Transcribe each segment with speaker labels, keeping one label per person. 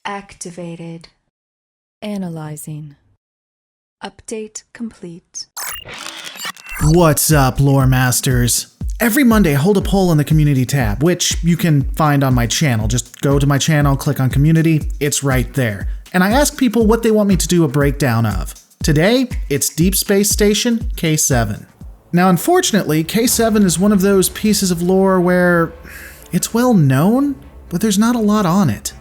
Speaker 1: Activated.
Speaker 2: Analyzing.
Speaker 1: Update complete.
Speaker 3: What's up, Lore Masters? Every Monday, I hold a poll on the Community tab, which you can find on my channel. Just go to my channel, click on Community, it's right there. And I ask people what they want me to do a breakdown of. Today, it's Deep Space Station K7. Now, unfortunately, K7 is one of those pieces of lore where it's well known, but there's not a lot on it.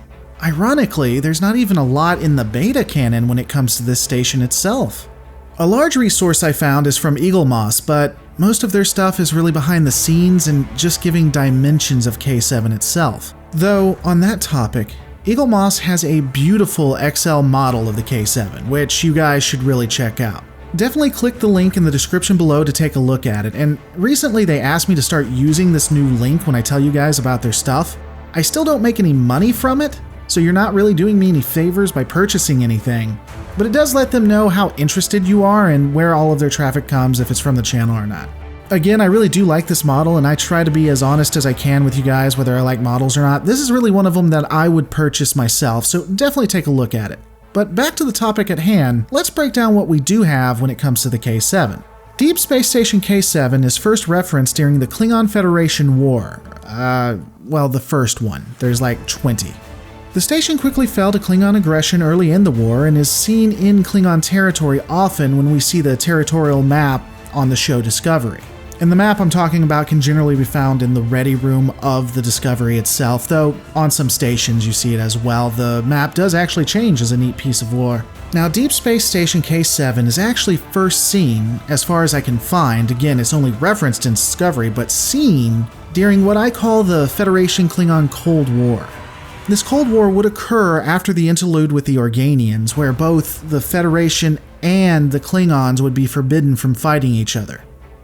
Speaker 3: Ironically, there's not even a lot in the beta canon when it comes to this station itself. A large resource I found is from Eaglemoss, but most of their stuff is really behind the scenes and just giving dimensions of K7 itself. Though, on that topic, Eaglemoss has a beautiful XL model of the K7, which you guys should really check out. Definitely click the link in the description below to take a look at it, and recently they asked me to start using this new link when I tell you guys about their stuff. I still don't make any money from it, so you're not really doing me any favors by purchasing anything, but it does let them know how interested you are and where all of their traffic comes, if it's from the channel or not. Again, I really do like this model, and I try to be as honest as I can with you guys whether I like models or not. This is really one of them that I would purchase myself, so definitely take a look at it. But back to the topic at hand, let's break down what we do have when it comes to the K7. Deep Space Station K7 is first referenced during the Klingon Federation War. Well, the first one. There's like 20. The station quickly fell to Klingon aggression early in the war and is seen in Klingon territory often when we see the territorial map on the show Discovery. And the map I'm talking about can generally be found in the ready room of the Discovery itself, though on some stations you see it as well. The map does actually change as a neat piece of lore. Now, Deep Space Station K7 is actually first seen, as far as I can find, again it's only referenced in Discovery, but seen during what I call the Federation-Klingon Cold War. This Cold War would occur after the interlude with the Organians, where both the Federation and the Klingons would be forbidden from fighting each other.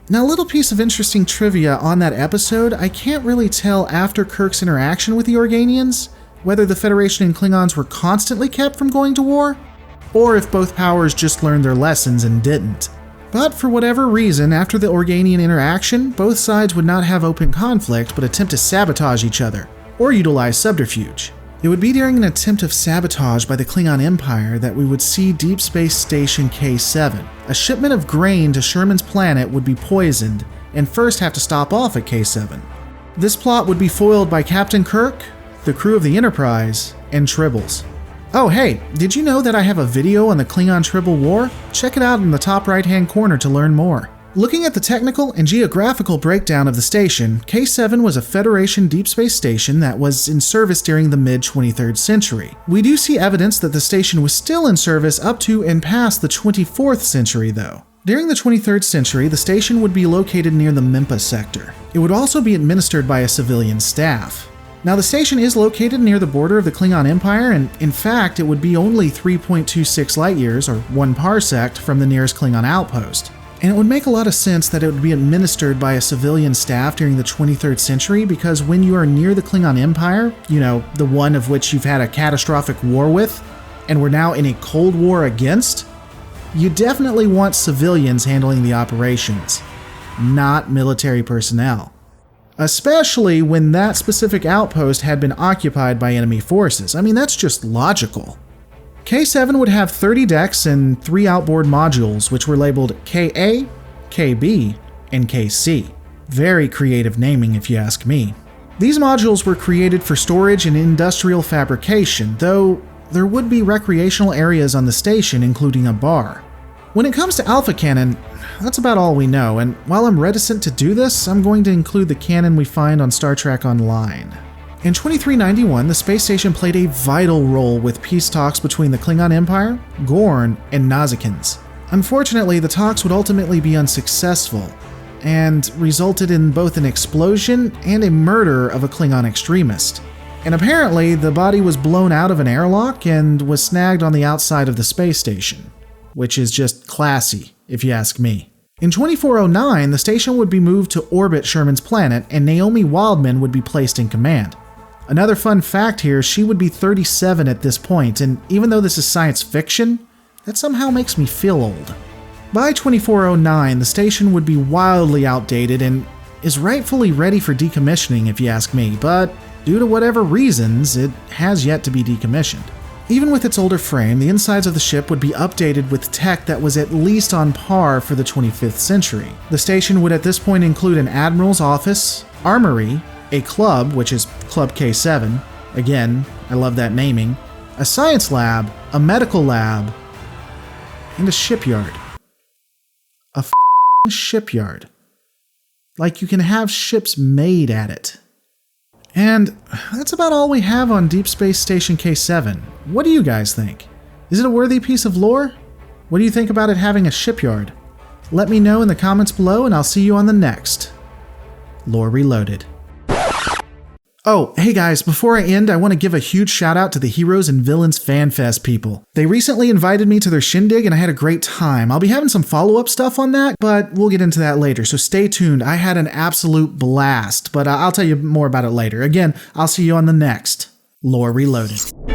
Speaker 3: Now, a little piece of interesting trivia on that episode, I can't really tell after Kirk's interaction with the Organians whether the Federation and Klingons were constantly kept from going to war, or if both powers just learned their lessons and didn't. But for whatever reason, after the Organian interaction, both sides would not have open conflict but attempt to sabotage each other, or utilize subterfuge. It would be during an attempt of sabotage by the Klingon Empire that we would see Deep Space Station K7. A shipment of grain to Sherman's planet would be poisoned and first have to stop off at K7. This plot would be foiled by Captain Kirk, the crew of the Enterprise, and tribbles. Oh hey, did you know that I have a video on the Klingon Tribble War? Check it out in the top right hand corner to learn more. Looking at the technical and geographical breakdown of the station, K7 was a Federation deep space station that was in service during the mid-23rd century. We do see evidence that the station was still in service up to and past the 24th century though. During the 23rd century, the station would be located near the Memphis sector. It would also be administered by a civilian staff. Now, the station is located near the border of the Klingon Empire, and in fact, it would be only 3.26 light years, or 1 parsec, from the nearest Klingon outpost. And it would make a lot of sense that it would be administered by a civilian staff during the 23rd century, because when you are near the Klingon Empire, you know, the one of which you've had a catastrophic war with, and we're now in a Cold War against, you definitely want civilians handling the operations, not military personnel. Especially when that specific outpost had been occupied by enemy forces. I mean, that's just logical. K7 would have 30 decks and 3 outboard modules, which were labeled KA, KB, and KC. Very creative naming if you ask me. These modules were created for storage and industrial fabrication, though there would be recreational areas on the station, including a bar. When it comes to Alpha Canon, that's about all we know, and while I'm reticent to do this, I'm going to include the canon we find on Star Trek Online. In 2391, the space station played a vital role with peace talks between the Klingon Empire, Gorn, and Nazikans. Unfortunately, the talks would ultimately be unsuccessful, and resulted in both an explosion and a murder of a Klingon extremist. And apparently, the body was blown out of an airlock and was snagged on the outside of the space station, which is just classy, if you ask me. In 2409, the station would be moved to orbit Sherman's planet, and Naomi Wildman would be placed in command. Another fun fact here, she would be 37 at this point, and even though this is science fiction, that somehow makes me feel old. By 2409, the station would be wildly outdated and is rightfully ready for decommissioning if you ask me, but due to whatever reasons, it has yet to be decommissioned. Even with its older frame, the insides of the ship would be updated with tech that was at least on par for the 25th century. The station would at this point include an admiral's office, armory, a club, which is Club K7, again, I love that naming, a science lab, a medical lab, and a shipyard. A shipyard. Like you can have ships made at it. And that's about all we have on Deep Space Station K7. What do you guys think? Is it a worthy piece of lore? What do you think about it having a shipyard? Let me know in the comments below and I'll see you on the next Lore Reloaded. Oh, hey guys, before I end, I want to give a huge shout out to the Heroes and Villains Fan Fest people. They recently invited me to their shindig and I had a great time. I'll be having some follow-up stuff on that, but we'll get into that later, so stay tuned. I had an absolute blast, but I'll tell you more about it later. Again, I'll see you on the next Lore Reloaded.